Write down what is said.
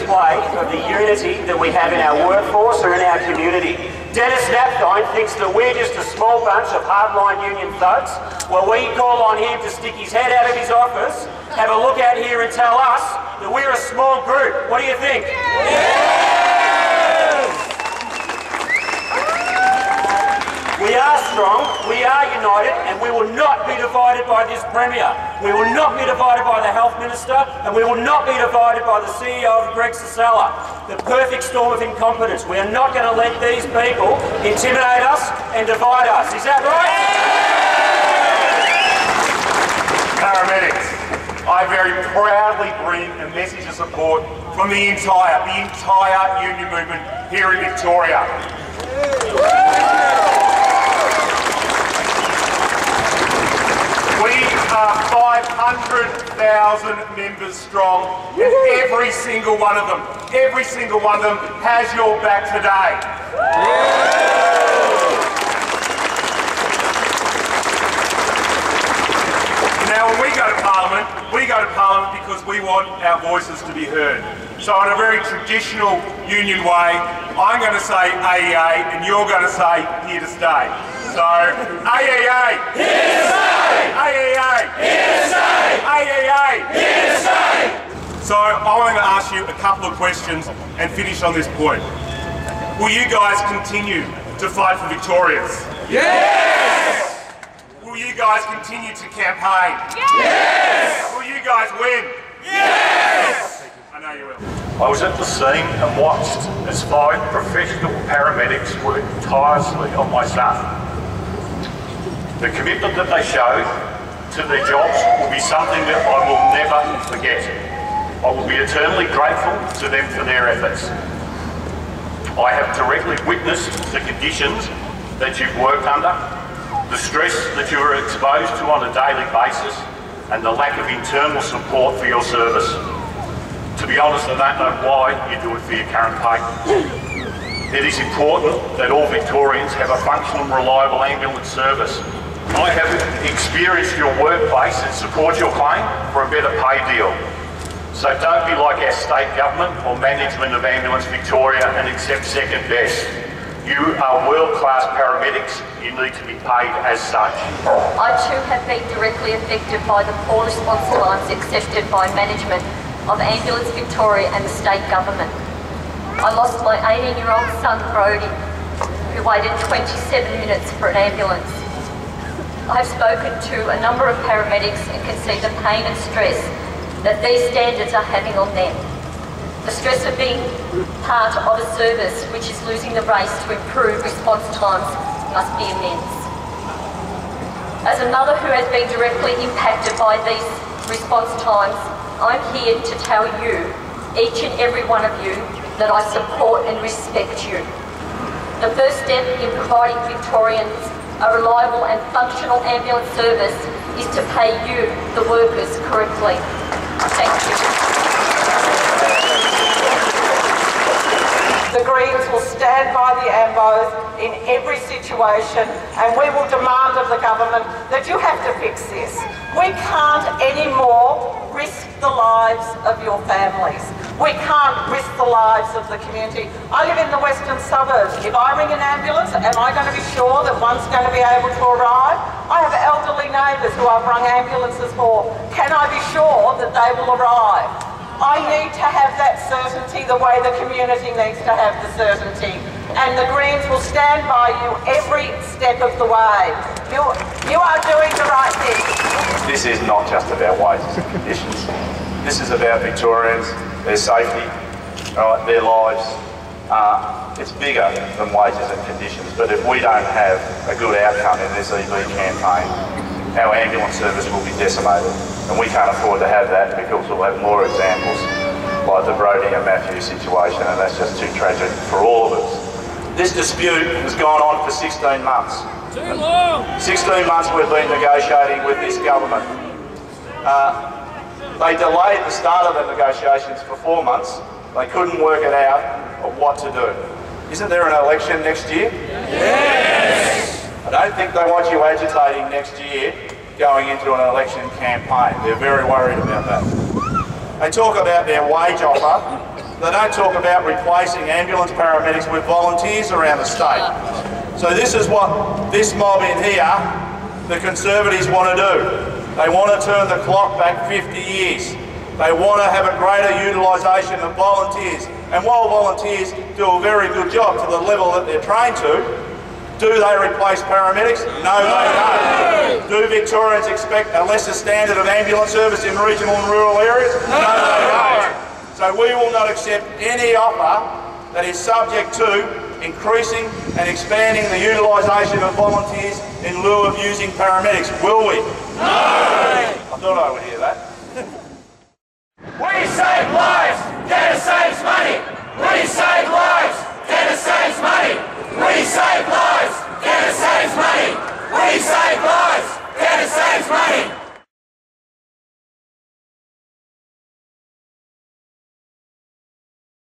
display of the unity that we have in our workforce or in our community. Denis Napthine thinks that we're just a small bunch of hardline union thugs. Well, we call on him to stick his head out of his office, have a look out here and tell us that we're a small group. What do you think? We are strong, we are united, and we will not be divided by this Premier. We will not be divided by the Health Minister, and we will not be divided by the CEO of Greg Sasella. The perfect storm of incompetence. We are not going to let these people intimidate us and divide us. Is that right? Paramedics, I very proudly bring a message of support from the entire union movement here in Victoria. We are 500,000 members strong, and every single one of them has your back today. Now, when we go to Parliament because we want our voices to be heard. So in a very traditional union way, I'm going to say AEA and you're going to say here to stay. So, AEA! Here to stay! AEA! Here to stay! AEA! Here to stay! So I want to ask you a couple of questions and finish on this point. Will you guys continue to fight for Victorians? Yes! Will you guys continue to campaign? Yes! Will you guys win? Yes! I know you will. I was at the scene and watched as 5 professional paramedics worked tirelessly on my son. The commitment that they showed to their jobs will be something that I will never forget. I will be eternally grateful to them for their efforts. I have directly witnessed the conditions that you've worked under, the stress that you are exposed to on a daily basis, and the lack of internal support for your service. To be honest, I don't know why you do it for your current pay. It is important that all Victorians have a functional and reliable ambulance service. I have experienced your workplace and support your claim for a better pay deal. So don't be like our state government or management of Ambulance Victoria and accept second best. You are world-class paramedics. You need to be paid as such. I too have been directly affected by the poor response times accepted by management of Ambulance Victoria and the state government. I lost my 18-year-old son, Brodie, who waited 27 minutes for an ambulance. I have spoken to a number of paramedics and can see the pain and stress that these standards are having on them. The stress of being part of a service which is losing the race to improve response times must be immense. As a mother who has been directly impacted by these response times, I'm here to tell you, each and every one of you, that I support and respect you. The first step in providing Victorians a reliable and functional ambulance service is to pay you, the workers, correctly. Thank you. The Greens will stand by the Ambos in every situation, and we will demand of the government that you have to fix this. We can't anymore risk the lives of your families. We can't risk the lives of the community. I live in the western suburbs. If I ring an ambulance, am I going to be sure that one's going to be able to arrive? I have elderly neighbours who I've rung ambulances for. Can I be sure that they will arrive? I need to have that certainty the way the community needs to have the certainty. And the Greens will stand by you every step of the way. You are doing the right thing. This is not just about wages and conditions. This is about Victorians, their safety, their lives. It's bigger than wages and conditions, but if we don't have a good outcome in this EV campaign, our ambulance service will be decimated, and we can't afford to have that because we'll have more examples like the Brodie and Matthew situation, and that's just too tragic for all of us. This dispute has gone on for 16 months. Too long! 16 months we've been negotiating with this government. They delayed the start of the negotiations for 4 months. They couldn't work it out of what to do. Isn't there an election next year? Yes! I don't think they want you agitating next year going into an election campaign. They're very worried about that. They talk about their wage offer They don't talk about replacing ambulance paramedics with volunteers around the state. So this is what this mob in here, the Conservatives, want to do. They want to turn the clock back 50 years. They want to have a greater utilisation of volunteers. And while volunteers do a very good job to the level that they're trained to, do they replace paramedics? No, they don't. Do Victorians expect a lesser standard of ambulance service in regional and rural areas? No, they don't. So we will not accept any offer that is subject to increasing and expanding the utilisation of volunteers in lieu of using paramedics. Will we? No! I thought I would hear that. We save lives, Denis saves money. We save lives, Denis saves money. We save lives, Denis saves money. We save lives, Denis saves money.